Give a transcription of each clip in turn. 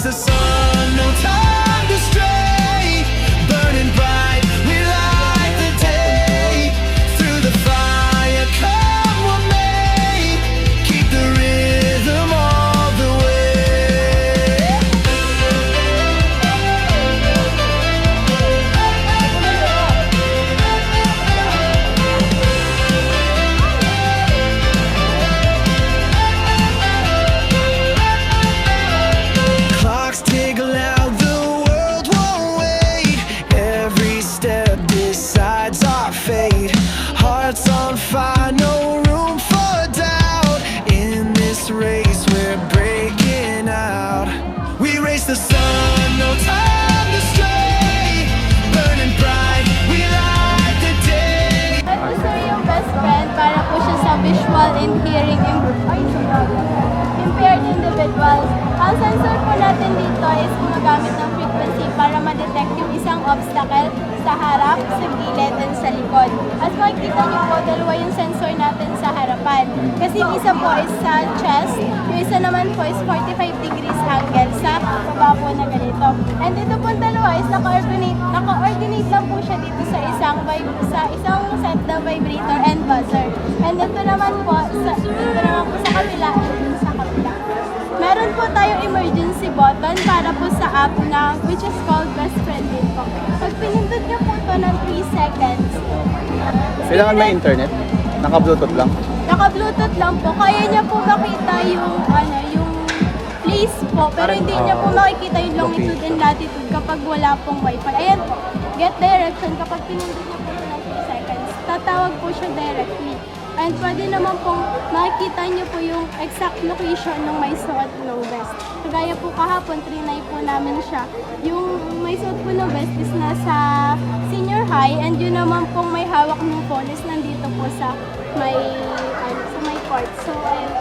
the sun, no time to stray. Burning bright, we light the day. Through the fire, come what may. Keep the rhythm all the way. Clocks tick loud, the world won't wait. Every step decides our fate. Hearts on fire, no room for doubt. In this race, we're breaking out. We race the sun, no time to stray. Burning bright, we light the day. Ito sir yung best friend para po siya sa visual and hearing impaired individuals. Ang sensor po natin dito is gumagamit ng frequency para ma-detect yung isang obstacle sa harap, sa gilid, and sa likod. At makikita niyo po, dalawa yung sensor natin sa harapan. Kasi yung isa po is sa chest, yung isa naman po is 45 degrees angle sa baba po na ganito. And ito po dalawa is naka-ordinate lang po siya dito sa isang set na vibrator and buzzer. And ito naman po sa kabila, and sa kabila. Meron po tayong emergency button para po sa app na which is called Best Friend din po. Pag pinindot niyo po ito ng 3 seconds. Kailangan may internet? Naka-Bluetooth lang? Naka-Bluetooth lang po. Kaya niya po makita yung place po. Pero hindi niya po makikita yung longitude and latitude kapag wala pong wifi. Ayan po. Get direction. Kapag pinindot niyo po ito ng 3 seconds, tatawag po siya directly. And pwede naman pong makikita niyo po yung exact location ng may suot ng vest. Kagaya po kahapon, trinay po namin siya. Yung may suot po ng vest is nasa senior high and yun naman pong may hawak ng phone is nandito po sa may court. So, ayun.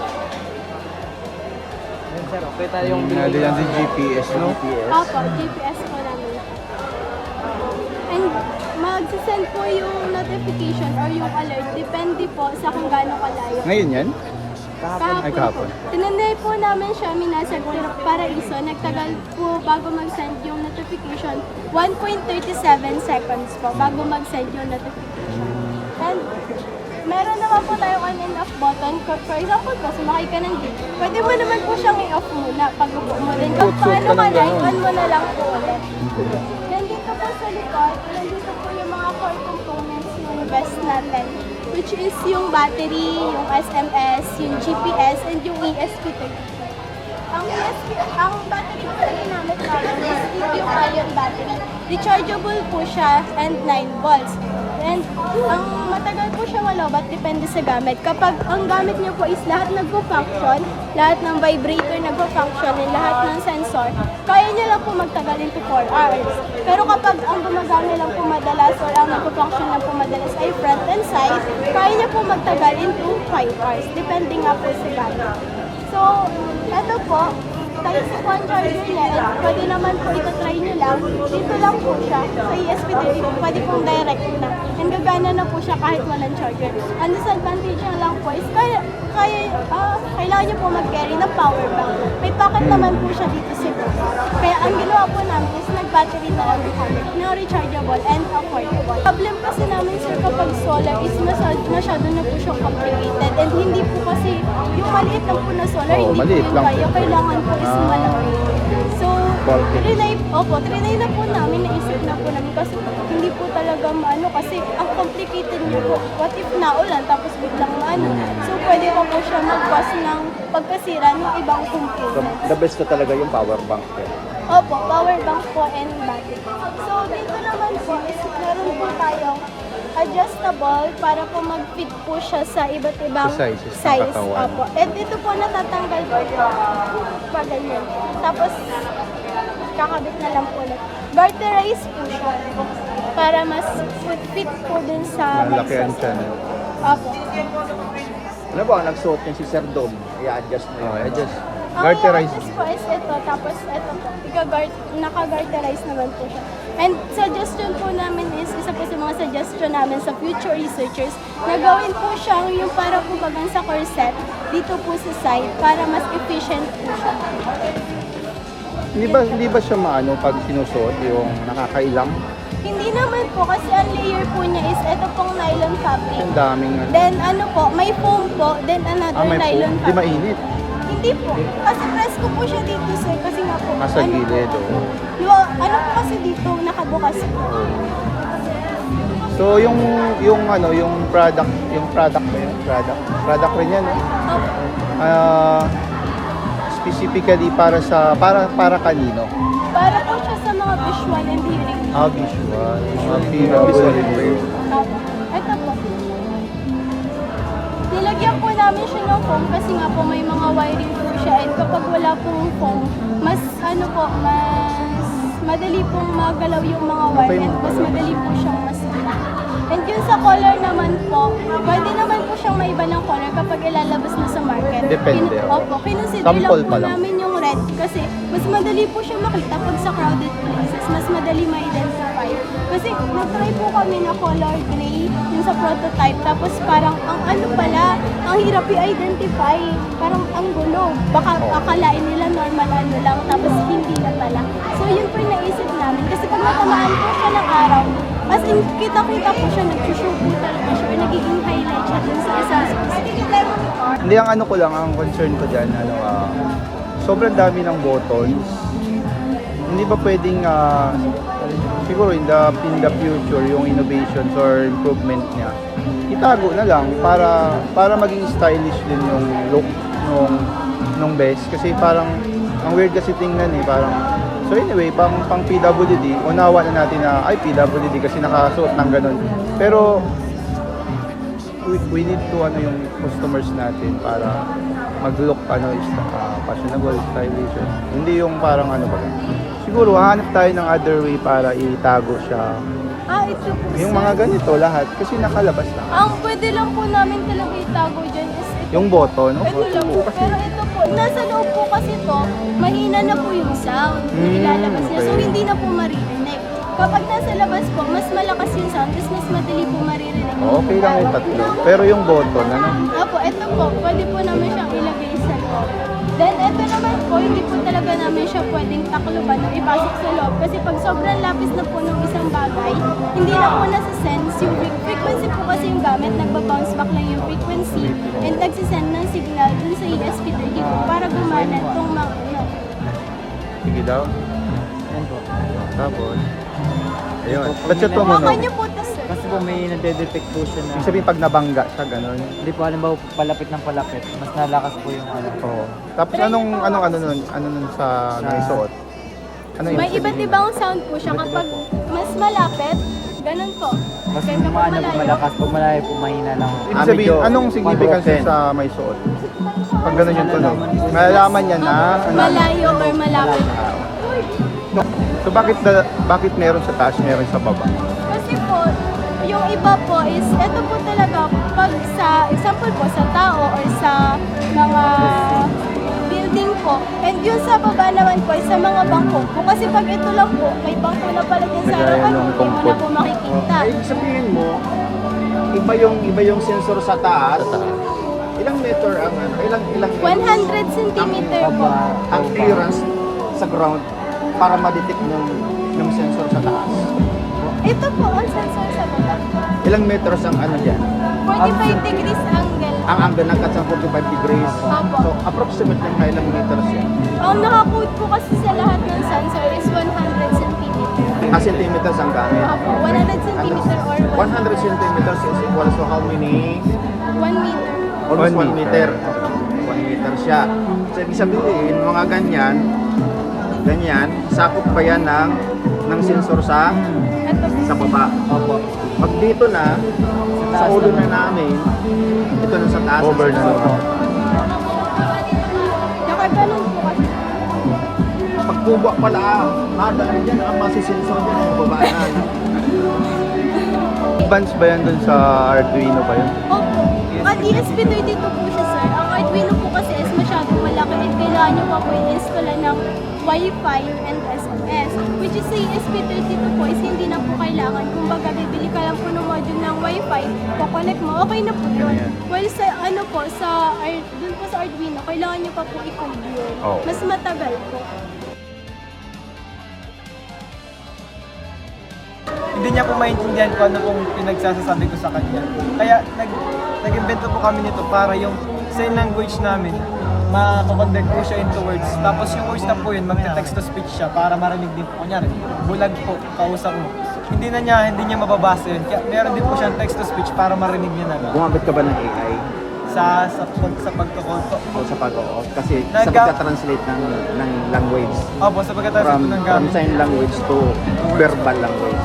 Sir, okay tayong Binali yan din GPS, no? Opo, GPS po namin. And magsisend po yung notification or yung alert. Depende po sa kung gaano kalayo. Ngayon yan? Kahapon Ay, kahapon. po. Tinanday po namin siya, minasag po Paraiso. Nagtagal po bago mag-send yung notification. 1.37 seconds po bago mag-send yung notification. And meron naman po tayong on and off button. For example po, sumakay ka ng jeep. Pwede mo naman po siyang i-off muna pag upo mo rin. Kung paano ka na, on mo na lang po ulit. Then dito po sa likod, nandito po yung mga core components yung vest natin. Which is yung battery, yung SMS, yung GPS, and yung ESP32. Ang battery po na ginamit namin is lithium-ion battery. Rechargeable po siya and 9 volts. And ang matagal po siya malobat, depende sa gamit. Kapag ang gamit niyo po is lahat nagpo-function, lahat ng vibrator nagpo-function, and lahat ng sensor, kaya niya lang po magtagal into 4 hours. Pero kapag ang gumagamit lang po madalas or ang nagpo-function lang po madalas ay front and side, kaya niya po magtagal into 5 hours. Depende nga po sa gamit. So, ito po, type 1 charger niya, and pwede naman po ito-try nyo lang. Dito lang po siya, sa ESP32, pwede pong direct na. And gagana na po siya kahit walang charger. Ang disadvantage niya lang po is kailangan nyo po mag-carry ng power bank. May pocket naman po siya dito sa bus. Kaya ang ginawa po namin is nag-battery na lang na rechargeable and affordable. Problem kasi namin sir kapag solar is masyado na po siya complicated and hindi po kasi yung maliit lang po na solar, hindi po yun kaya. Kailangan po is malaki. So, trinay na po namin, naisip na po namin kasi hindi po talaga maano kasi ang complicated niyo po. What if naulan tapos biglang maano? So, pwede pa po siya mag-cause ng pagkasira ng ibang components. The best na talaga yung power bank. Opo, power bank po and battery. So, dito naman po is meron po tayong adjustable para po mag-fit po siya sa iba't ibang Sa sizes ng size. katawan. Opo. And dito po natatanggal po pa ganyan. Tapos, kakabit na lang po ulit. Garterize po siya para mas fit po dun sa Malaki ang channel. Opo. Ano ba, nagsuot niya si Sir Dom? I-adjust mo yun. I-adjust. Ang Garterize. i-adjust po is ito, tapos ito po. Naka-garterize naman po siya. And suggestion po namin is, isa po sa mga suggestion namin sa future researchers, na gawin po siyang yung para po bagang sa corset dito po sa side para mas efficient po siya. Hindi ba siya maano pag sinusuot yung nakakailang? Hindi naman po kasi ang layer po niya is ito pong nylon fabric. Ang daming ano. Then ano po, may foam po, then another May nylon po. Di fabric. mainit. Hindi po. Kasi press ko po siya dito sir kasi nga po. Nasa gilid. Oh. Ano po kasi dito nakabukas po. So yung product ba yun? Product rin yan, no? Opo. Specifically para kanino? Para po siya sa mga visual and hearing. Visual. Mga visual impaired. Opo. Ito po. Nilagyan po namin siya ng foam kasi nga po may mga wiring po siya and kapag wala pong foam, mas madali pong magalaw yung mga wire and mas madali po siyang masira. And yun sa color naman po, pwede naman po siyang maiba ng color kapag ilalabas na sa market. Depende. Opo, kinonsider lang Sample po pa lang. namin yung red kasi mas madali po siya makita pag sa crowded places, mas madali ma-identify. Kasi nag-try po kami na color gray, yung sa prototype, tapos parang ang hirap i-identify, parang ang gulo. Baka akalain nila normal lang, tapos hindi na pala. So yun po yung naisip namin, kasi pag natamaan po siya ng araw, as in, kita-kita po siya, nag-show po talaga siya, or nagiging highlight siya dun sa isang specific. Hindi, ang concern ko dyan, sobrang dami ng buttons. Hindi ba pwedeng, siguro in the future, yung innovations or improvement niya, itago na lang para maging stylish din yung look nung best. Kasi parang, ang weird kasi tingnan parang, so anyway, pang PWD, unawa na natin na, PWD kasi nakasuot ng ganun. Pero, we need to yung customers natin para mag-look fashionable, stylish. Hindi yung parang siguro hahanap tayo ng other way para itago siya. Ito po. Yung mga ganito lahat kasi nakalabas lang. Ang pwede lang po namin talaga itago dyan is ito. Yung button, Ito lang po. Pero ito po, nasa loob po kasi to, mahina na po yung sound na ilalabas niya. So okay. hindi na po maririnig. Kapag nasa labas po, mas malakas yung sound, tapos mas madali po maririnig. Okay lang yung tatlo. Pero yung button, Opo, ito po, pwede po namin siyang ilagay sa loob. Then, ito naman po, hindi po talaga namin siya pwedeng takluban o ipasok sa loob. Kasi pag sobrang lapis na po ng isang bagay, hindi na po nasa-sense yung frequency po kasi yung gamit, nagbabounce back lang yung frequency and nagsisend ng signal dun sa ESP32 para gumana itong mga sige daw. Yan po. Tapos, ayun. Opo, Ba't siya yun lang. tumunog? Hawakan niyo po tas Kasi po may nade-detect po siya na... Ibig sabihin pag nabangga siya, ganun. Hindi po, halimbawa palapit ng palapit, mas nalakas po yung Oo. Tapos anong nun sa naisuot? Ano yung may iba't ibang sound po siya kapag mas malapit, ganun po. Mas Then kapag maano po, malayo, malakas. Pag malayo po, mahina lang. Ibig sabihin, anong significance sa may suot? Pag ganun yung tunog. Malalaman niya na malayo or malapit. So bakit meron sa taas, meron sa baba? Kasi po, yung iba po is, ito po talaga, pag sa, example po, sa tao or sa mga building po, and yung sa baba naman po, is sa mga bangko po. Kasi pag ito lang po, may bangko na pala din sa harapan, hindi mo na po makikita. Ibig sabihin mo, iba yung sensor sa taas. Ilang meter ang ilang 100 centimeter po. ang clearance sa ground para ma-detect ng sensor sa taas. Ito po ang sensor sa baba. Ilang meters ang diyan? 45 degrees angle. Ang angle ng katsang 45 degrees. Opo. So approximately ilang meters yan? Ang nakakode po kasi sa lahat ng sensor is 100 centimeter. Centimeters ang gamit. Opo, 100 centimeter or 100 centimeters is equal to how many? 1 meter. Almost 1 1 meter. 1 meter siya. So ibig sabihin, mga ganyan, sakop pa yan ng sensor sa Ito po. baba. Opo. Pag dito na, sa ulo na namin, ito na sa taas. Over na sensor. naman. Nakaganon po kasi. Pag kuba pala, nadaan dyan ang masisensor dyan ang babaan. Advance ba yan dun sa Arduino ba yun? Opo. At ESP32 po siya, sir. Ang Arduino po kasi is masyadong malaki at kailangan nyo pa po i-install ng Wi-Fi and SMS. Which is sa ESP32 po is hindi na po kailangan. Kung baga, bibili ka lang po ng module ng Wi-Fi, kukonect mo, okay na po yun. While sa dun po sa Arduino, kailangan nyo pa po i-code yun. Oh. Mas matagal po. hindi niya po maintindihan kung ano pong pinagsasasabi ko sa kanya. Kaya nag-invento po kami nito para yung sign language namin, makakonvert po siya into words. Tapos yung words na po yun, magte-text to speech siya para marinig din po. Kunyari, bulag po, kausap mo. Hindi niya mababasa yun. Kaya meron din po siyang text to speech para marinig niya na lang. Gumamit ka ba ng AI? Sa pagkakol po. O sa pag-oo? Kasi sa Nag- pagka-translate ng language. Opo, sa pagkatapos po ng From gamit. sign language to verbal language.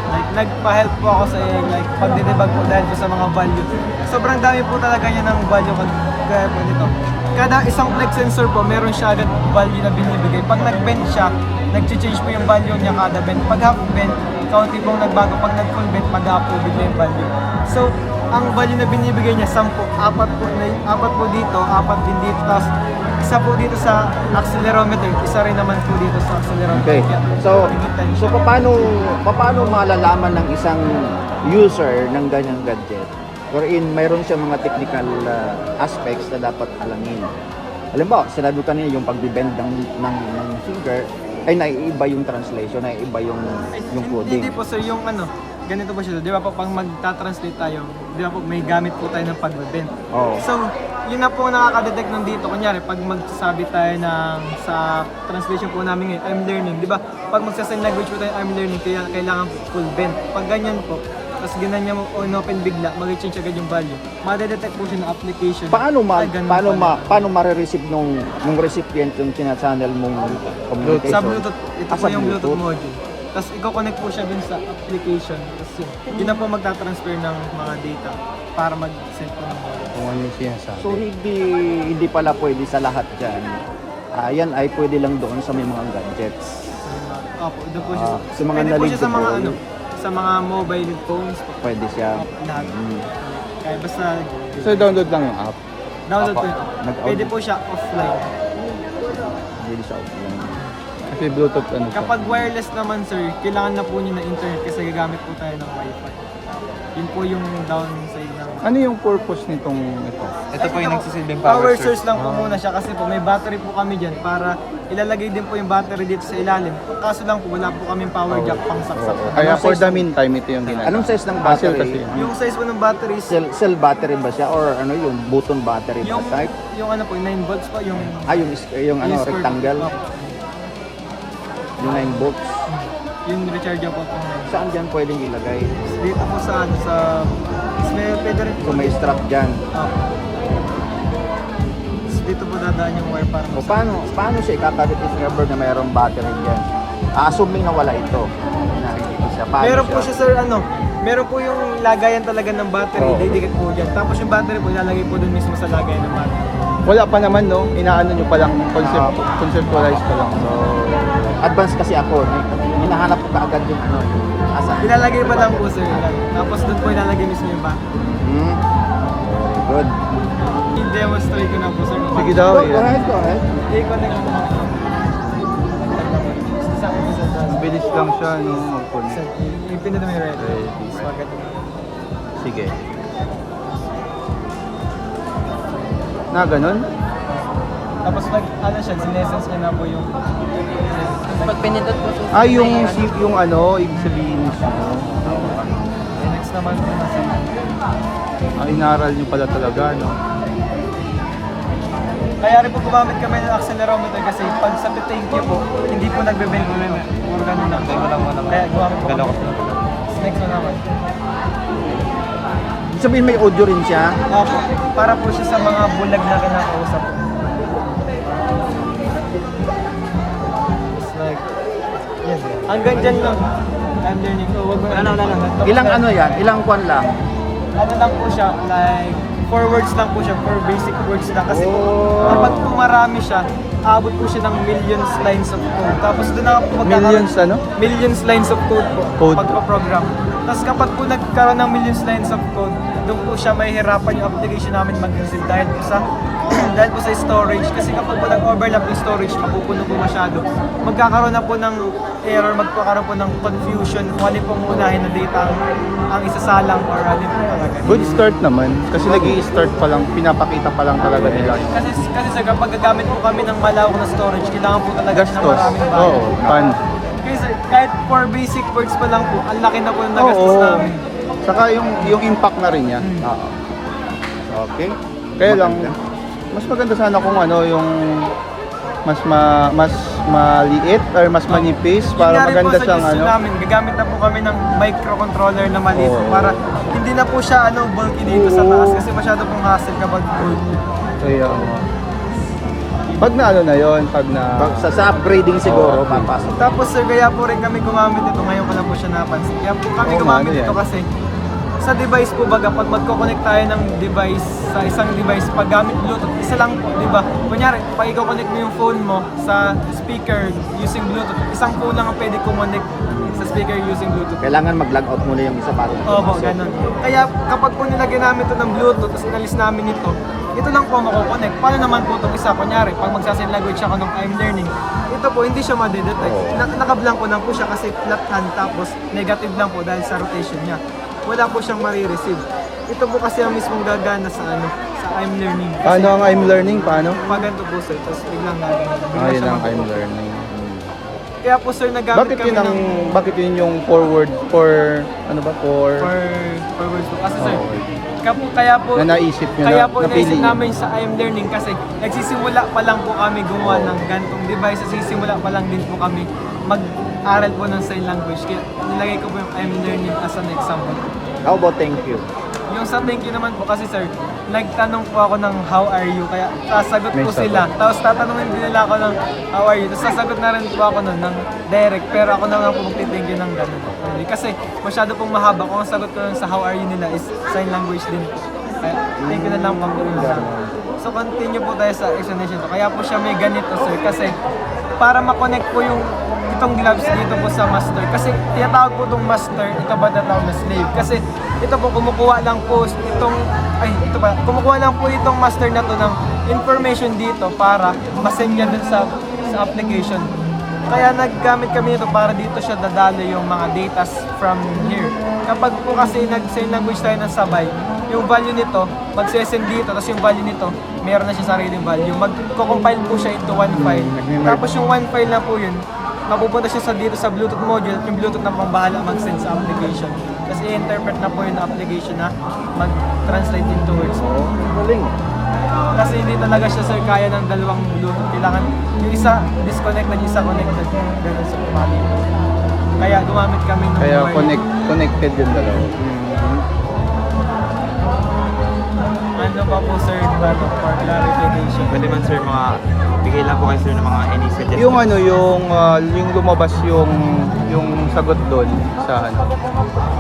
Like, nagpa-help po ako sa like, pagdidebug po dahil po sa mga value. Sobrang dami po talaga niya ng value kaya po nito. Kada isang flex sensor po, meron siya agad value na binibigay. Pag nag-bend siya, nag-change po yung value niya kada bend. Pag half bend, kaunti pong nagbago. Pag nag-full bend, mag-up po bigla yung value. So, ang value na binibigay niya, 10. Apat po dito, 4 din dito. Tapos, isa po dito sa accelerometer, isa rin naman po dito sa accelerometer. Okay. Kaya, So paano malalaman ng isang user ng ganyang gadget? Wherein mayroon siya mga technical aspects na dapat alamin. Halimbawa, sinabi ko kanina yung pag-bend ng finger ay naiiba yung translation, naiiba yung coding. Hindi po sir, yung ganito po siya. Di ba po, pag magta-translate tayo, di ba po, may gamit po tayo ng pag-bend. Oo. So, yun na po nakaka-detect nung dito. Kunyari, pag magsasabi tayo sa translation po namin ngayon, I'm learning. Di ba? Pag magsasign language po tayo, I'm learning, kaya kailangan full bend. Pag ganyan po, tapos ganyan mo open bigla, mag-change agad yung value. Madedetect po siya ng application. Ay, ganun pala. Paano mare-receive nung recipient yung china-channel mong communication? Sa Bluetooth, ito po sa yung Bluetooth module. Tapos i-connect po siya dun sa application. Tapos yun na po magta-transfer ng mga data para mag-send po ng module. Kung ano yung sinasabi. So hindi pala pwede sa lahat dyan. Yan ay pwede lang doon sa may mga gadgets. Opo, doon po siya. Sa mga Pwede po siya sa mga knowledgeable. sa mga mobile phones po. Pwede siya. Opo, lahat. Mm. Kaya basta So, download lang yung app. download po Opo. yun. Nag-audio. Pwede po siya offline. Pwede siya offline. Kasi Bluetooth ano siya. Kapag wireless naman sir, kailangan na po niyo na internet kasi gagamit po tayo ng wifi. Yun po yung downside ng Ano yung purpose nitong ito? Ito po yung nagsisilbing power source lang po muna siya kasi po may battery po kami dyan para ilalagay din po yung battery dito sa ilalim. Kaso lang po wala po kaming power jack pang saksak. Kaya Anong for size the ng- meantime, ito yung ginagawa. Anong size ng Hassle battery? kasi. Yung size po ng battery is Cell battery ba siya or ano yung button battery ba yung type? yung ano po 9 volts po yung Yung ano square- rectangle, Opo. yung 9 volts. yung rechargeable po. Saan diyan pwedeng ilagay? Dito po sa pwede rin po. Kung may strap diyan. Opo. Dito po dadaan yung wire para O paano siya ikakabit if ever na mayroong battery diyan? Assuming na wala ito. Na hindi siya. Paano Meron po siya sir meron po yung lagayan talaga ng battery, Oo. didikit po dyan. Tapos yung battery po ilalagay po dun mismo sa lagayan ng battery. Wala pa naman, no? Inaano nyo pa lang, conceptualize pa lang. So, advance kasi ako. Hinahanap ko kaagad yung ano, yung asa. Ilalagay pa lang po sir. Tapos dun po ilalagay mismo yung battery. Hmm. Very good. I-demonstrate ko na po sir. Sige daw, Go yan. ahead, go ahead. I-connect ko. Sa akin po sir. Mabilis lang siya, no? Mag-connect. Sir, yung pinito may red. Ready. So, agad mo. Sige. Na, ganun? Tapos siya, sinesens niya na po yung Pag pinindot po sa Yung ano, ibig sabihin niya. next naman po na sir. Inaral nyo pala talaga, no? Kaya rin po gumamit kami ng accelerometer kasi pag sa thank you po, hindi po nagbe-bend po. Puro ganun lang. Kaya gumamit po kami. Next na naman. Ibig sabihin may audio rin siya. Opo, para po siya sa mga bulag na kinakausap po. It's like, yes. Hanggang dyan lang. I'm learning. So, wag mo Ilang ano yan? Ilang kwan lang? Ano lang po siya, like, 4 words lang po siya, 4 basic words lang. Kasi po, Oh. kapag po marami siya, aabot po siya ng millions lines of code. Tapos doon na po Millions, ano? Millions lines of code po, Code. pagpa-program. Tapos kapag po nagkaroon ng millions lines of code, doon po siya mahihirapan yung application namin mag-receive dahil po sa storage. Kasi kapag po nag-overlap yung storage, mapupuno po masyado. Magkakaroon na po ng error, magkakaroon po ng confusion kung alin pong unahin na data ang isasalang or alin po talaga. Good start naman. Kasi nag-i-start pa lang, pinapakita pa lang talaga nila. Kasi sir, kapag gagamit po kami ng malawak na storage, kailangan po talaga siya ng Gastos. maraming Oo, bayad. Kasi sir, kahit for basic works pa lang po, ang laki na po yung nagastos Oo. namin. Saka yung impact na rin niya. Oo. Okay. Kaya lang, Maganda. mas maganda sana kung ano yung mas maliit or mas manipis para Yun nga rin maganda po, siyang suggestion ano. namin, gagamit na po kami ng microcontroller na maliit Oo. para hindi na po siya bulky dito sa taas kasi masyado pong hassle kapag bulky. Kaya pag na ano na yon, pag na Sa upgrading siguro, Oo. papasok. Tapos sir, kaya po rin kami gumamit ito. Ngayon ko lang po siya napansin. Kaya po kami Oo, gumamit ano ito yan? kasi sa device po baga, pag magkoconnect tayo ng device sa isang device, pag gamit Bluetooth, isa lang po, di ba? Kunyari, pag i-connect mo yung phone mo sa speaker using Bluetooth, isang phone lang ang pwede connect sa speaker using Bluetooth. Kailangan mag-log out muna yung isa para Opo, ganun. Kaya kapag po nilagyan namin ito ng Bluetooth, tapos inalis namin ito lang po mako-connect. Paano naman po itong isa? Kunyari, pag magsasign language ako ng I'm learning, ito po, hindi siya madedetect. Naka-blanco lang po siya kasi flat hand tapos negative lang po dahil sa rotation niya. Wala po siyang marireceive. Ito po kasi ang mismong gagana sa sa I'm learning. Kasi paano ang I'm learning, paano? pag ganito po sir, tapos biglang gagana. Bigla Ayun siya ang I'm mag-off. learning. Kaya po sir, nagamit Bakit kami yun ang ng bakit yun yung forward for ano ba for for words po. Kasi sir, Oo. kaya po na naisip nyo Kaya na po napili naisip nyo? namin sa I'm Learning kasi nagsisimula pa lang po kami gumawa ng gantong device. Nagsisimula pa lang din po kami mag-aral po ng sign language. Kaya nilagay ko po yung I'm Learning as an example. How about thank you? Yung sa thank you naman po kasi sir, nagtanong po ako ng how are you, kaya sasagot May po sagot. sila. Tapos tatanungin din nila ako ng how are you. Tapos sasagot na rin po ako nun ng direct, pero ako na lang po magti-thank you ng ganun. Kasi masyado pong mahaba. Kung ang sagot ko nun sa how are you nila is sign language din po. Kaya thank you na lang po. So continue po tayo sa explanation to. Kaya po siya may ganito sir, kasi para ma-connect po yung itong gloves dito po sa master. Kasi tinatawag po itong master, ito ba natawag na slave? Kasi ito po kumukuha lang po kumukuha lang po itong master na to ng information dito para masend niya dun sa application. Kaya naggamit kami nito para dito siya dadalo yung mga data from here. Kapag po kasi nag-sign language tayo ng sabay, yung value nito, mag-send dito, tapos yung value nito, meron na siya sariling value. Mag-compile po siya into one file. Tapos yung one file na po yun, mapupunta siya dito sa Bluetooth module at yung Bluetooth na pang bahala mag-send sa application. Tapos i-interpret na po yung application na mag-translate into words. Galing. Kasi hindi talaga siya sir kaya ng dalawang Bluetooth. Kailangan yung isa disconnected, yung isa connected. Ganun sa pumali. Kaya gumamit kami ng kaya wireless. connected yung dalawa. Ano pa po sir, bago for clarification. Pwede man sir, bigay lang po kayo sir ng mga any suggestions. Yung ano yung lumabas yung sagot doon sa ano.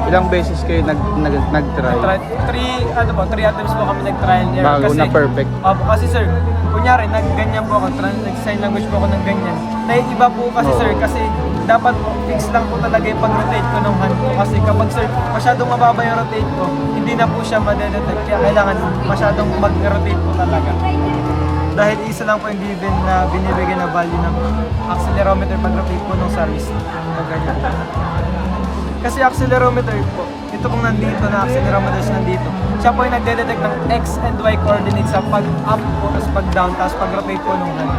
Ilang beses kayo nag-try Three attempts po kami nag-trial and error. bago na perfect. Opo, kasi sir, kunyari, nag-ganyan po ako, nag-sign language po ako ng ganyan. Naiiba po kasi Oo. sir, kasi dapat fix lang po talaga yung pag-rotate ko ng hand ko. Kasi kapag sir, masyadong mababa yung rotate ko, hindi na po siya madedetect. Kaya kailangan masyadong mag-rotate po talaga. Dahil isa lang po yung given na binibigay na value ng accelerometer pag-rotate po ng sa wrist. Pag ganyan. Kasi accelerometer po, ito pong nandito na accelerometer nandito. Siya po yung nagde-detect ng X and Y coordinates sa pag-up po, tapos pag-down, tapos pag-rotate po ng hand.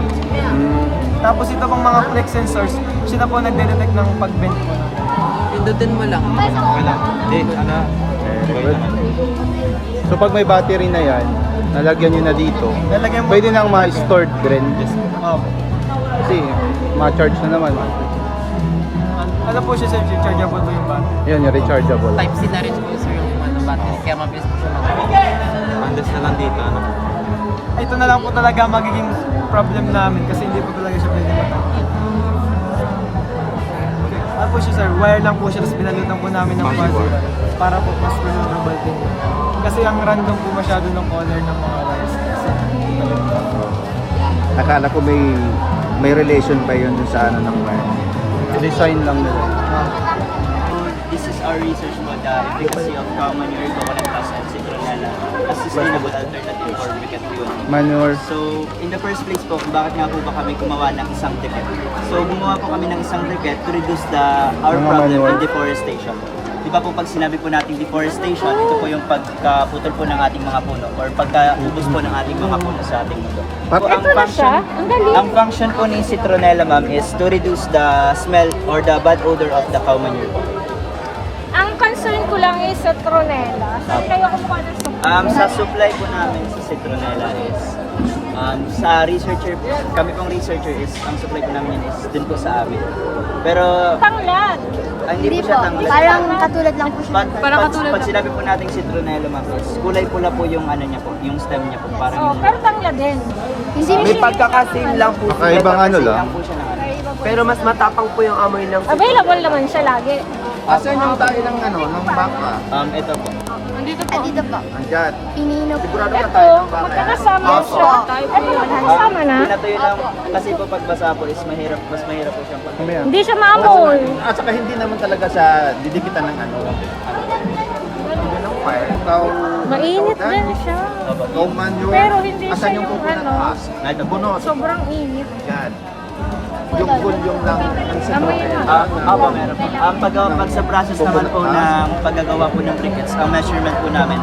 Tapos ito pong mga flex sensors, siya na po nagde-detect ng pag-bend po. Pindutin mo lang. Wala. Hindi, So pag may battery na yan, nalagyan nyo na dito, Lalagyan mo, pwede nang ma-stored din. Opo. Kasi ma-charge na naman. Ano po siya sir, chargeable po yung battery. Yan, yung rechargeable. Type C na rin po sir yung battery. Kaya mabilis po siya Andas na lang dito, ano? Ito na lang po talaga magiging problem namin kasi hindi po talaga siya pwede matangkad. Ano po siya sir, wire lang po siya, tapos binalutan po namin ng buzzer para po mas maneuverable din. Kasi ang random po masyado ng color ng mga wires. Akala ko may relation pa yun dun sa ano ng wire. Design lang nila. This is our research mode, efficacy of common manure coconut husk and citronella as sustainable alternative for briquette fuel. Manure. So, in the first place po, kung bakit nga po ba kami gumawa ng isang briquette? So, gumawa po kami ng isang briquette to reduce our Mga problem manure. in deforestation. di ba po pag sinabi po natin deforestation, ito po yung pagkaputol po ng ating mga puno or pagkaubos po ng ating mga puno sa ating mundo. So, Ito na siya. Ang galing. ang function po ni citronella ma'am is to reduce the smell or the bad odor of the cow manure po. Ang concern ko lang is sa Tronella. Saan kayo kumuha ng supply? Sa supply po namin sa citronella is sa researcher, kami pong researcher is, ang supply po namin is dun po sa amin. Pero Tanglad. hindi po siya tanglad. Parang katulad lang po siya. Pag sinabi po natin citronella ma'am is kulay pula po yung ano niya po, yung stem niya po. Parang Oh, yung pero tanglad din. Hindi May pagkakasim lang po. Kakaibang ano lang. lang po siya ng ano. Pero mas matapang po yung amoy ng Available naman siya lagi. Asan yung tayo ng ng baka? Ito po. Andito po. Andyan. Pinino po. Sigurado ka Ito, tayo ng baka. magkakasama Opo. siya. Ito, magkakasama na. Pinatuyo lang kasi po pag basa po is mas mahirap po siyang pag Mamaya. Hindi siya maamoy. At saka hindi naman talaga sa didikitan ng ano. Hindi ng fire. Mainit din siya. Cow manure. Pero hindi Asan siya yung yung coconut ano. husk? Ito po. Bunot. Sobrang init. Yan. Yung volume lang ng Amoy yun. Opo, meron po. Pag sa process naman po ng paggagawa po ng briquettes, ang measurement po namin,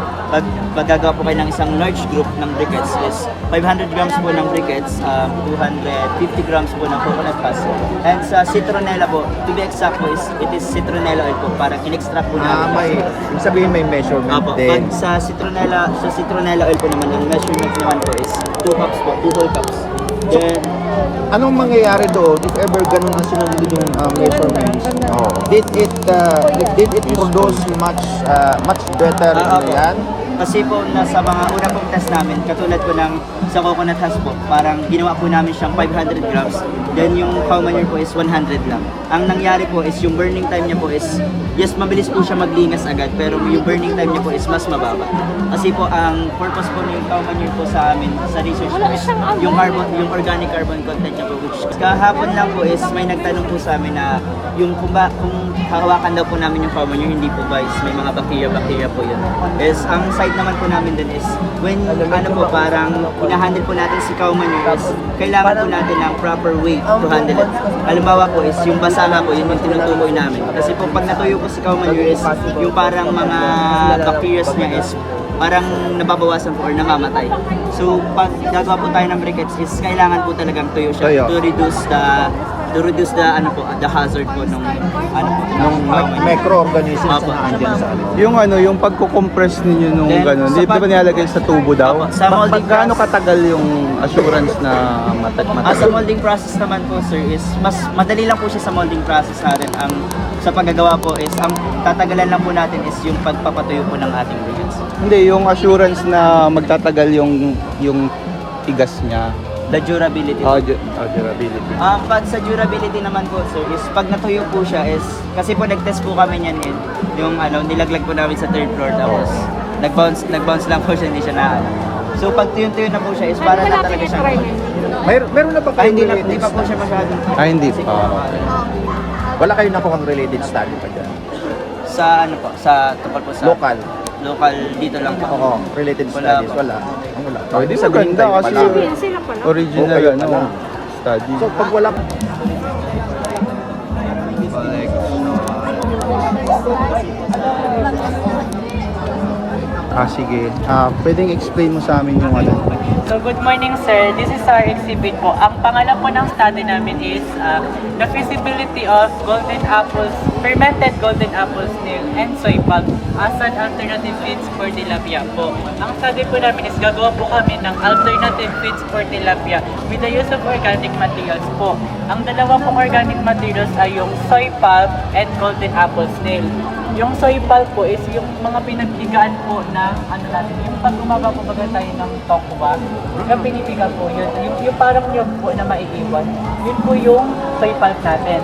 paggagawa po kayo ng isang large group ng briquettes is 500 grams po ng briquettes, 250 grams po ng coconut husk. And sa citronella po, to be exact po, it is citronella oil po, parang in-extract po namin. may, ibig sabihin may measurement Opo, din. pag sa citronella oil po naman, ang measurement naman po is 2 cups po, 2 whole cups. Then, Anong mangyayari doon if ever ganun ang sinunod yung measurements? Did it produce much better opo. yan? Kasi po nasa mga una pong test namin, katulad po ng sa coconut husk po, parang ginawa po namin siyang 500 grams. Then yung cow manure po is 100 lang. Ang nangyari po is yung burning time niya po is, yes, mabilis po siya maglingas agad, pero yung burning time niya po is mas mababa. Kasi po ang purpose po ng cow manure po sa amin, sa research po is yung organic carbon content niya po. Which kahapon lang po is may nagtanong po sa amin na yung kung hahawakan daw po namin yung cow manure, hindi po ba is may mga bacteria po yun. Is ang side naman po namin din is when ano po parang hinahandle po natin si cow manure is kailangan po natin ng proper way to handle it. Halimbawa po is yung basa nga po, yun yung tinutukoy namin. Kasi po pag natuyo po si cow manure is yung parang mga bacteria niya is parang nababawasan po or namamatay. So pag gagawa po tayo ng briquettes is kailangan po talagang tuyo siya to reduce the the hazard po nung Nung microorganisms Opo. na andyan sa alin. Yung pagko-compress ninyo nung Then, gano'n, sa di ba nilalagay sa tubo daw? Opo, sa molding Gaano process- katagal yung assurance na Sa matagal? molding process naman po sir is mas madali lang po siya sa molding process natin. Ang sa paggagawa po is ang tatagalan lang po natin is yung pagpapatuyo po ng ating briquettes. Hindi, yung assurance na magtatagal yung tigas niya. The durability. Durability. Pag sa durability naman po sir is pag natuyo po siya is kasi po nag-test po kami niyan yung nilaglag po namin sa third floor tapos nag-bounce lang po siya, hindi siya na So pag tuyo-tuyo na po siya is para na talaga siya. Meron na ba kayong Hindi related pa po siya masyadong. Hindi Kasi pa. Wala kayong nakuhang related study pa dyan? sa sa tungkol po sa Local dito lang po. Oo, related Wala studies. pa. Wala. Pwede Sa green maganda time kasi pala. Sila pala. original Okay, ano, pala. study. So pag wala Sige. Pwedeng explain mo sa amin yung ano. So good morning sir, this is our exhibit po. Ang pangalan po ng study namin is the feasibility of golden apples, fermented golden apple snail and soy pulp as an alternative feeds for tilapia po. Ang study po namin is gagawa po kami ng alternative feeds for tilapia with the use of organic materials po. Ang dalawa pong organic materials ay yung soy pulp and golden apple snail. Yung soy pulp po is yung mga pinaghigaan po ng ano natin, yung pag gumawa po baga tayo ng tokwa, yung pinipiga po yun, yung parang nyog po na maiiwan, yun po yung soy pulp natin.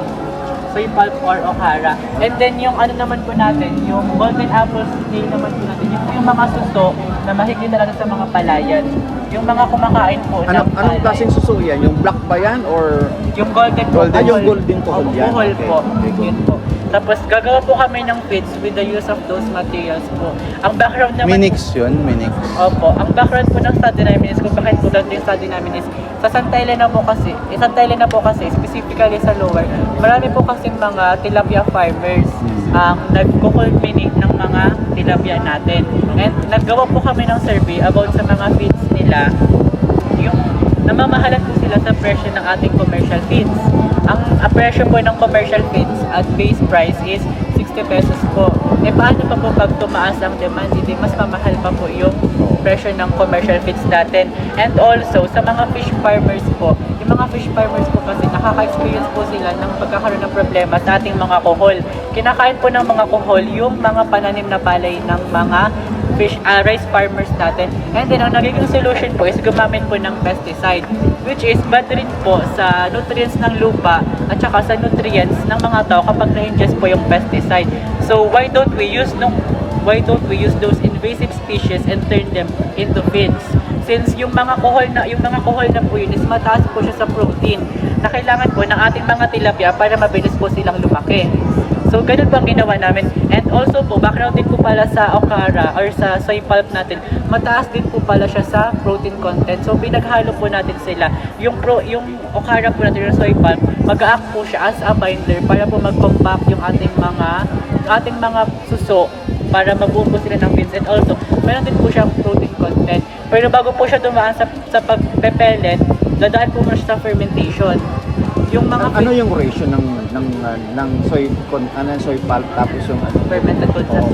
Soy pulp or okara. And then yung ano naman po natin, yung golden apple snail naman po natin, yung mga suso na makikita natin sa mga palayan. Yung mga kumakain po ng Anong klaseng suso yan? Yung black ba yan or yung golden po. yung golden po Opo, yan? buhol Okay. po. Okay, good. Yun po. Tapos gagawa po kami ng feeds with the use of those materials po. Ang background naman Minix yun, Minix. Opo, ang background po ng study namin is kung bakit po ganito yung study namin is sa Santa Elena po kasi, specifically sa lower, marami po kasi mga tilapia farmers ang nagko-culminate ng mga tilapia natin. And naggawa po kami ng survey about sa mga feeds nila, yung namamahalan po sila sa presyo ng ating commercial feeds. Ang presyo po ng commercial feeds at base price is 60 pesos po. E paano pa po pag tumaas ang demand, hindi mas mamahal pa po yung presyo ng commercial feeds natin. And also, sa mga fish farmers po, yung mga fish farmers po kasi nakaka-experience po sila ng pagkakaroon ng problema sa ating mga kuhol. Kinakain po ng mga kuhol yung mga pananim na palay ng mga rice farmers natin. And then, ang nagiging solution po is gumamit po ng pesticide, which is bad rin po sa nutrients ng lupa at saka sa nutrients ng mga tao kapag na-ingest po yung pesticide. So, why don't we use those invasive species and turn them into feeds? Since yung mga kuhol na po yun is mataas po siya sa protein na kailangan po ng ating mga tilapia para mabilis po silang lumaki. So, ganun po ang ginawa namin. And also po, background din po pala sa okara or sa soy pulp natin, mataas din po pala siya sa protein content. So, pinaghalo po natin sila. Yung okara po natin, yung soy pulp, mag-act po siya as a binder para po mag-compact yung ating mga suso para mabuo po sila ng feeds. And also, meron din po siyang protein content. Pero bago po siya dumaan sa pagpe-pellet, dadaan po muna siya sa fermentation. Yung mga Ano yung ratio ng soy pulp tapos yung fermented content.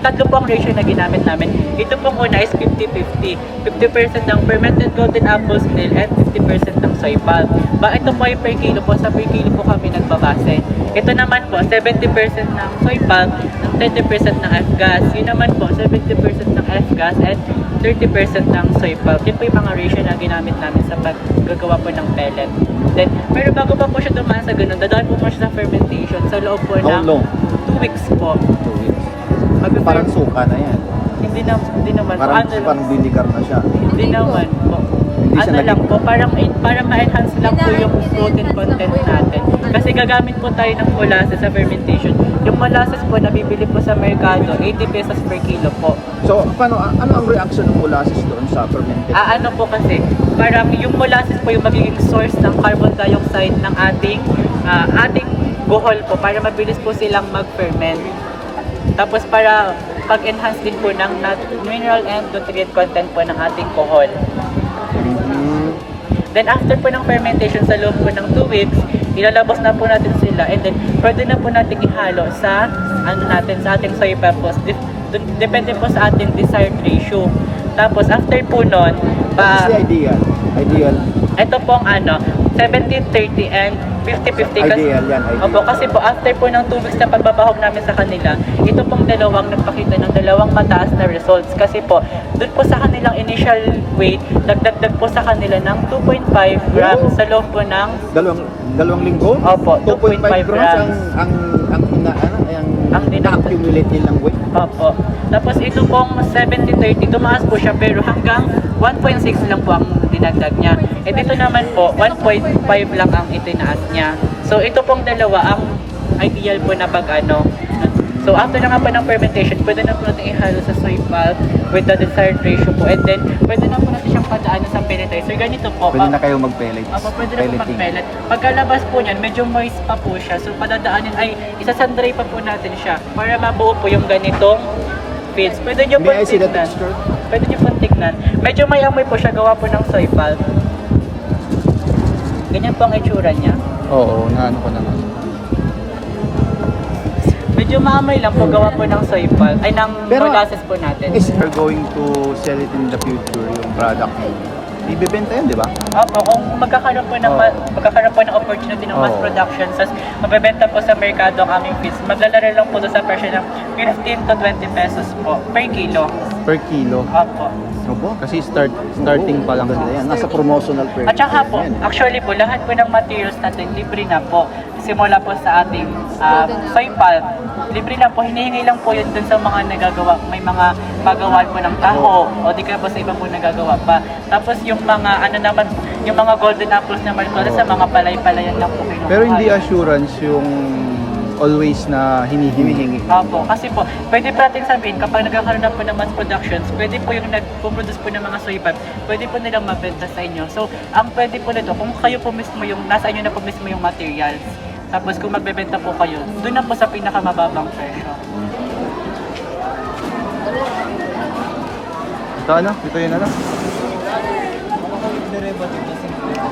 Tatlo po ang ratio na ginamit namin. Ito pong una is 50-50. 50% ng fermented golden apples meal and 50% ng soy pulp. Ito po ay per kilo po. Sa per kilo po kami nagbabase. Ito naman po, 70% ng soy pulp and 30% ng F-gas. Yun naman po, 70% ng F-gas and 30% ng soy pulp. Yun po yung mga ratio na ginamit namin sa paggagawa po ng pellet. Then, pero bago pa po siya dumaan sa ganun, dadaan po siya sa fermentation sa loob po How ng long? 2 weeks po. 2 weeks. Parang suka na yan. Hindi naman po. Parang vinegar na siya. Hindi naman po. Hindi siya Lang po, para ma-enhance lang po yung protein content natin. Kasi gagamit po tayo ng molasses sa fermentation. Yung molasses po, nabibili po sa merkado, 80 pesos per kilo po. So, ano ang reaction ng molasses doon sa fermented? Ano po kasi, parang yung molasses po yung magiging source ng carbon dioxide ng ating guhol po para mabilis po silang mag-ferment. Tapos para pag-enhance din po ng mineral and nutrient content po ng ating kuhol. Then after po ng fermentation sa loob po ng 2 weeks, ilalabas na po natin sila and then pwede na po natin ihalo sa sa ating soy pulp. Depende po sa ating desired ratio. Tapos after po nun, What is the ideal? ito pong 70-30 and 50-50 kasi, Ideal yan, ideal. Opo, kasi po after po ng 2 weeks na pagbabahog namin sa kanila, ito pong dalawang nagpakita ng dalawang mataas na results. Kasi po, doon po sa kanilang initial weight, nagdagdag po sa kanila ng 2.5 grams sa loob po ng Dalawang linggo? Opo, 2.5 grams ang na-accumulate nilang weight. Opo. Tapos ito pong 70-30, tumaas po siya pero hanggang 1.6 lang po ang dinagdag niya. Eh dito naman po, 1.5 lang ang itinaas niya. So ito pong dalawa ang ideal po na So after na nga po ng fermentation, pwede na po natin ihalo sa soy pulp with the desired ratio po. And then, pwede na po natin siyang padaanan sa pelletizer. Ganito po. Pwede na kayo mag-pellet. Pwede na po mag-pellet. Pagkalabas po niyan, medyo moist pa po siya. So padadaanin isasandray pa po natin siya para mabuo po yung ganitong feeds. Pwede nyo po May I see the tignan. texture? Pwede nyo po tignan. Medyo may amoy po siya, gawa po ng soy pulp. Ganyan po ang itsura niya. Oo, naano ko naman. Medyo maamoy lang po, gawa po ng soy pulp, ng Pero, molasses po natin. Is we're going to sell it in the future, yung product mo. Ibebenta yun, di ba? Opo, kung magkakaroon po ng opportunity ng mass Oo. production, mabebenta po sa merkado ang aming feeds, maglalaro lang po doon sa presyo ng 15 to 20 pesos po per kilo. Per kilo. Opo. Opo. Kasi starting pa lang Ganda sila. yan. Nasa promotional price. At saka po, Yan. actually po, lahat po ng materials natin libre na po. Simula po sa ating soy pulp, libre na po, hinihingi lang po yun dun sa mga nagagawa, may mga pagawaan po ng taho, o di kaya po sa iba po nagagawa pa. Tapos yung mga, yung mga golden apples na markada sa mga palay-palayan lang po kinukuha. Pero hindi assurance yung always na hinihingi. Opo, kasi po, pwede po natin sabihin, kapag nagkakaroon na po ng mass productions, pwede po yung nag-produce po ng mga soy pop, pwede po nilang mabenta sa inyo. So, ang pwede po nito, kung kayo po mismo yung, nasa inyo na po mismo yung materials, tapos kung magbebenta po kayo, doon na po sa pinakamababang presyo. Ito ano? Ito yun ano?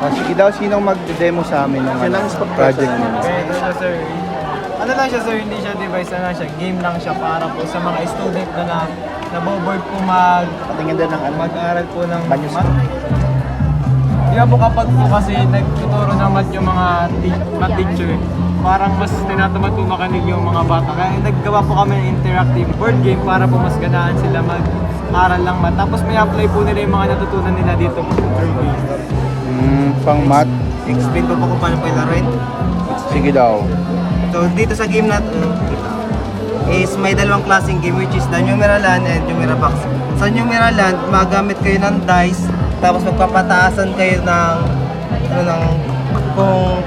Sige daw, sinong mag-demo sa amin ng project niyo? Okay, ito siya sir. Ano lang siya sir, hindi siya device, ano lang siya, game lang siya para po sa mga student na naboboard po Patingin din ng ano. mag-aral po ng Banyos. math. Di ba po kapag po kasi nagtuturo ng math yung mga math teacher, parang mas tinatamad po makinig yung mga bata. Kaya naggawa po kami ng interactive board game para po mas ganahan sila mag-aral lang math. Tapos may apply po nila yung mga natutunan nila dito po through game. Pang math? Explain ko po kung paano po ilaruin. Sige daw. So dito sa game na to is may dalawang klaseng game which is the Numeraland and Numerabox. Sa Numeraland, magamit kayo ng dice tapos magpapataasan kayo ng kung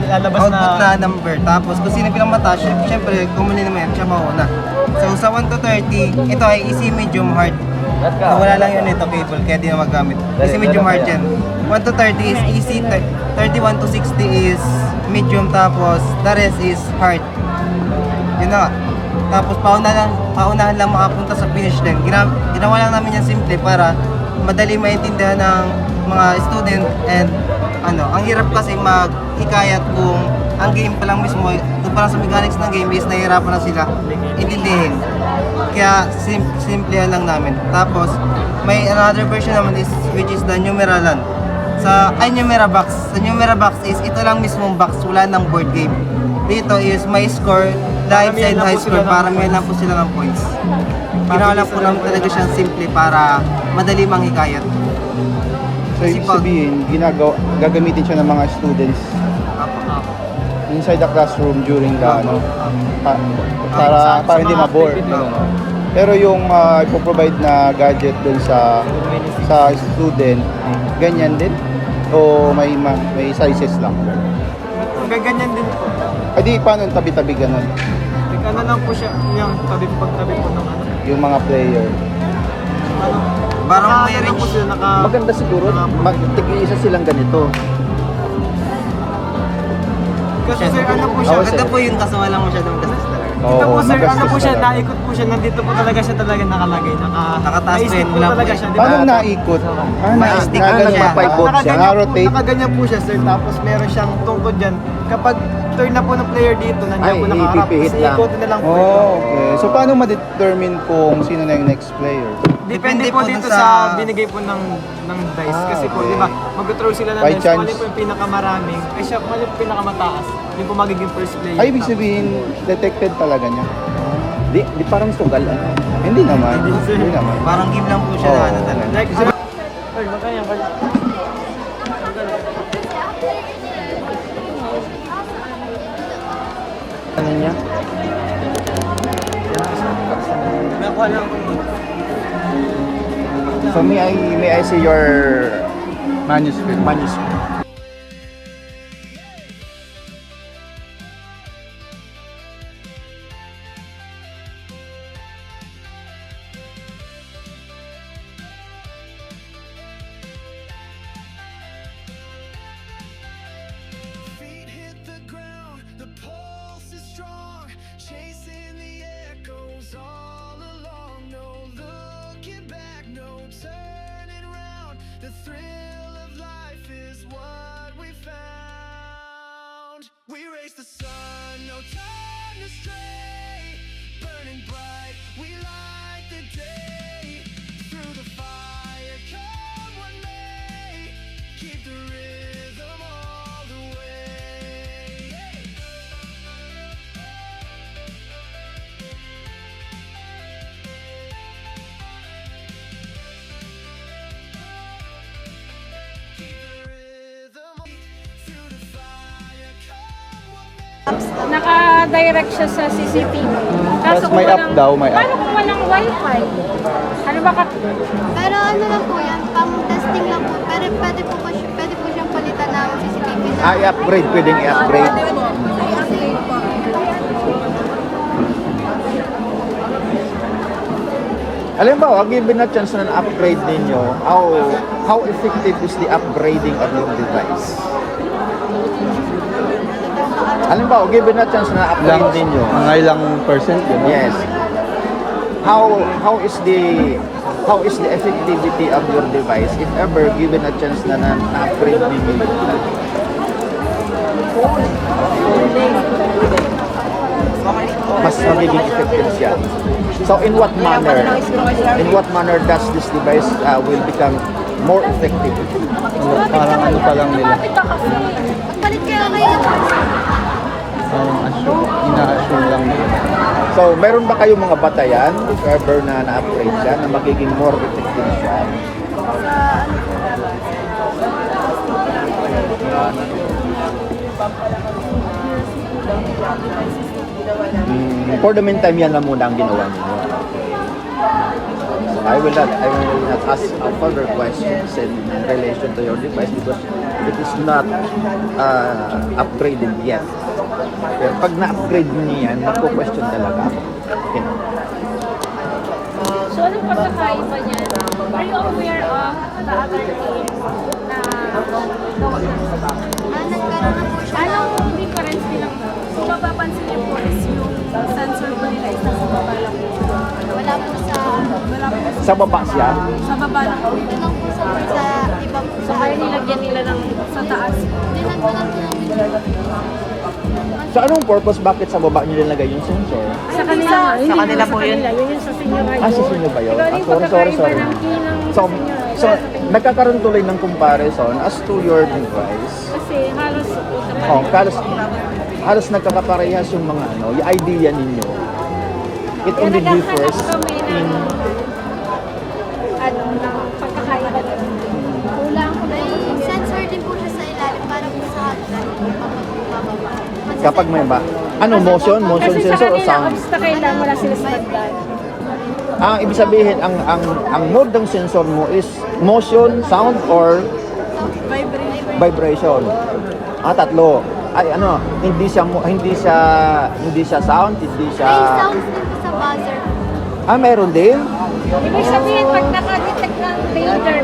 Lalabas output na number. Tapos kung sino pinamataas, syempre kumuli naman siya mauna. So sa 1 to 30, ito ay easy, medium, hard. So, wala lang yun ito cable kaya di na magamit. Easy, medium, hard yan. 1 to 30 is easy, 31 to 60 is medium, tapos the rest is hard. Yun na. Tapos paunahan lang makapunta sa finish line. Ginawa lang namin yan simple para madali maintindihan ng mga student and ang hirap kasi maghikayat kung ang game pa lang mismo, doon pa lang sa mechanics ng game is nahihirapan na sila intindihin. Kaya simple lang namin. Tapos may another version naman is which is the Numeraland. Numerabox. Sa Numerabox is ito lang mismong box, wala ng board game. Dito is may score, live and high score, para may lang po sila ng points. Ginawa lang po namin talaga siyang simple para madali manghikayat. So, ibig sabihin, gagamitin siya ng mga students inside the classroom during the para hindi ma-bored. Pero yung ipoprovide na gadget dun sa student, ganyan din? O may sizes lang? Ganyan din po. Ay di, paano tabi-tabi ganun? Ano lang po siya, yung pagtabi po ng ano. Yung mga player. Parang may Ano po range. sila Maganda siguro, tig-isa silang ganito. Kasi sir, ano po siya, Maganda po yun kaso walang masyadong gastos talaga. ito po sir, ano magastos po siya, talaga. naikot po siya, nandito po talaga siya nakalagay, Nakataas po naisip yun, po wala po talaga yun. siya, di ba? Paano naikot? May stick na, siya. nagpa-pivot siya, na-rotate. Nakaganyan po siya sir, tapos meron siyang tungkod dyan. Kapag turn na po ng player dito, nandiyan Ay, po nakaharap, ipipihit kasi lang. ikotin na lang po ito. Oh, okay. So, paano ma-determine kung sino na yung next player? Depende po dito dun sa binigay po ng dice. Kasi po, okay. di ba, mag-throw sila ng By dice. chance. Kung ano po yung pinakamaraming, ay siya, kung ano yung pinakamataas, yung po magiging first player. Ay, ibig sabihin, detected talaga niya? Di parang sugal. Hindi naman. Hindi, sir. Hindi naman. Parang game lang po siya na Oo. talaga. Like, sir, ay, magkaya ba? Ano niya? Nakuha lang ako. So may I see your Manuscript. manuscript? Feet hit the ground, the pulse is strong, chasing the echoes all along. No looking back, no turning round. The thrill of life is what we found. We race the sun, no time to stray. Burning bright, we light the day. Through the fire, come what may. Keep the rhythm all the way. Keep the rhythm through the fire, come what may. Naka-direct siya sa CCTV. Tapos may app daw, may app. Paano kung walang wifi? Ano ba Pero ano lang po yan, pang-testing lang po. Pero pwede po siyang palitan ng CCTV na. I-upgrade, pwedeng i-upgrade. Kasi Halimbawa, given a chance na upgrade ninyo, how effective is the upgrading of your device? Halimbawa, given a chance na upgrade ninyo, Mga ilang percent yun? yes. How is the effectivity of your device if ever given a chance na na-upgrade ninyo? Mas magiging effective siya. So in what manner does this device will become more effective? Parang ano pa lang nila. Palit kaya kayo Parang ina-assure lang nila. So meron ba kayong mga batayan if ever na na-upgrade siya na magiging more effective siya? For the meantime, yan lang muna ang ginawa niyo. So I will not ask further questions in relation to your device because it is not upgraded yet. Pero pag na-upgrade niyo yan, magpo-question talaga ako. Okay. So, anong pagkakaiba niyan? Are you aware of the other team na nagkaroon na po siya ng anong difference nilang kung mapapansin niyo po is yung sensor po nila is nasa baba lang po. wala po sa Sa baba siya, Sa baba lang po. ito lang po sa iba po So, kaya nilagyan nila ng sa taas. Dinan po lang po namin. so anong purpose bakit sa baba niyo nilagay yung sensor? Sa kanila, Sa kanila po yun. Yun yung sa senior high. Sa inyo ba yun? Ikaw yung Sorry. pagkakaiba ng key ng So, senior high. so nagkakaroon tuloy ng comparison as to your device. Kasi halos Oh, halos nagkakaparehas yung mga yung idea ninyo. It only differs kami in ng ng pagkakaiba doon. Kulang ko na May sensor din po siya sa ilalim para po sa hotline bababa. kapag may ba. Ano, motion Kasi sa sensor o kanila, sound? obstacle lang, wala sila sa pagdaan. Ibig sabihin ang mode ng sensor mo is motion, sound or vibration. Tatlo. Ay hindi siya sound, hindi May siya sounds din po sa buzzer. meron din. Ibig sabihin, pag nakadetect ng danger,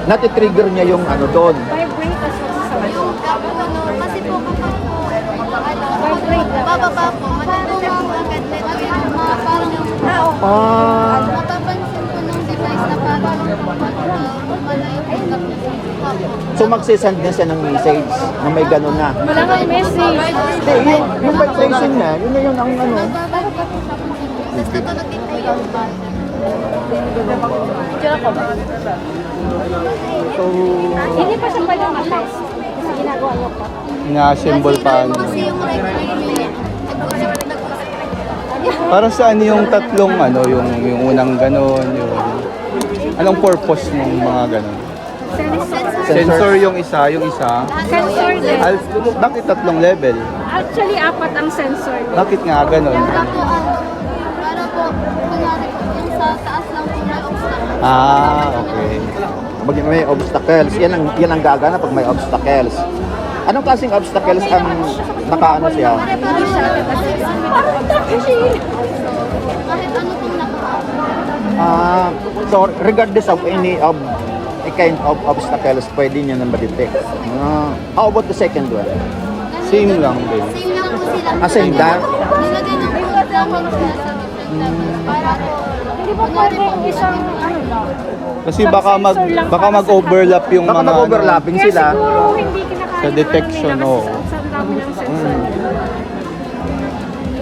Nati-trigger niya yung doon. vibrate as well sa Yung kasi po kapag po bababa po, matutulong po agad nito yung mga parang mapapansin po ng device na parang malayo po na So magsisend na siya ng message na may gano'n na. Wala kang message. Hindi, yung vibration na, yun na yun ang magbabalik pa po siya kung tapos natulog din po yung buzzer. So, Hindi pa siya pwede matest. Kasi ginagawa niyo pa. na-symbol pa. Kasi yung regular niya, nag-usap. Para saan yung tatlong yung unang ganon, yung anong purpose ng mga ganon? Sensor yung isa, Sensor din. bakit tatlong level? Actually, 4 ang sensor din. Bakit nga ganon? Para po, kunwari po, yung sa taas lang po may obstacle. Okay. Pag may obstacles, yan ang gagana pag may obstacles. Anong klaseng obstacles ang nakaano siya? Kahit ano pong nakapagod. So regardless of any of a kind of obstacles, pwede niya na ma-detect. How about the second one? Same lang din. Same lang po sila. Same lang? Nilagay ng programming sila sa different levels. Para po, Hindi ba pwede yung isang lang? Kasi baka mag-overlap yung Baka mga mag-overlapping Kaya sila. siguro hindi kinakaya Sa detection, nila oo. kasi sa dami ng sensor.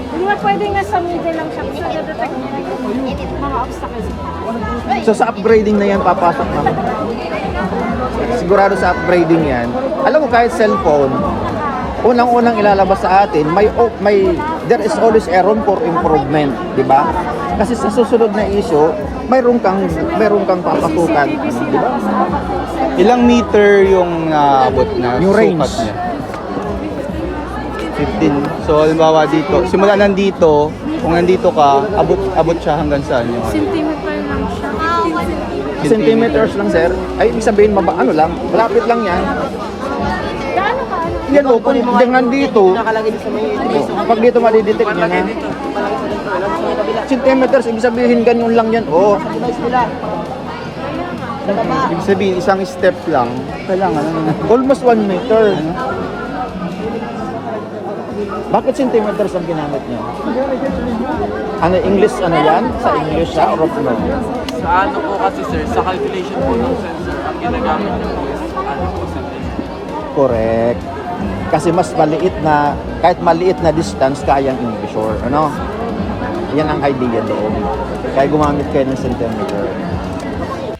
Hindi ba pwede nga sa middle lang siya kasi na-detect niya yung mga obstacles. So sa upgrading na yan papasok na. Sigurado sa upgrading yan. Alam mo kahit cellphone, unang-unang ilalabas sa atin, there is always a room for improvement, di ba? Kasi sa susunod na issue, mayroon kang papasukan, di ba? Ilang meter yung naabot na Yung range. sukat niya? 15. So, halimbawa dito, simula nandito, kung nandito ka, abot siya hanggang saan yung Centimeter lang siya. Centimeters lang, sir. Ay, ibig sabihin, malapit lang yan. Gaano ka? Yan o, kung hanggang dito, pag dito madidetect niya na. Centimeters, ibig sabihin ganyan lang yan. Oh. Ibig sabihin, isang step lang, kailangan Almost 1 meter. Bakit centimeters ang ginamit niyo? Ano, English, ano yan? Sa English siya or of no? Sa ano po kasi sir, sa calculation po ng sensor, ang ginagamit niyo po is ano po centimeter. Correct. Kasi mas maliit na, kahit maliit na distance, kayang i-measure. Ano? Yan ang idea doon. Kaya gumamit kayo ng centimeter.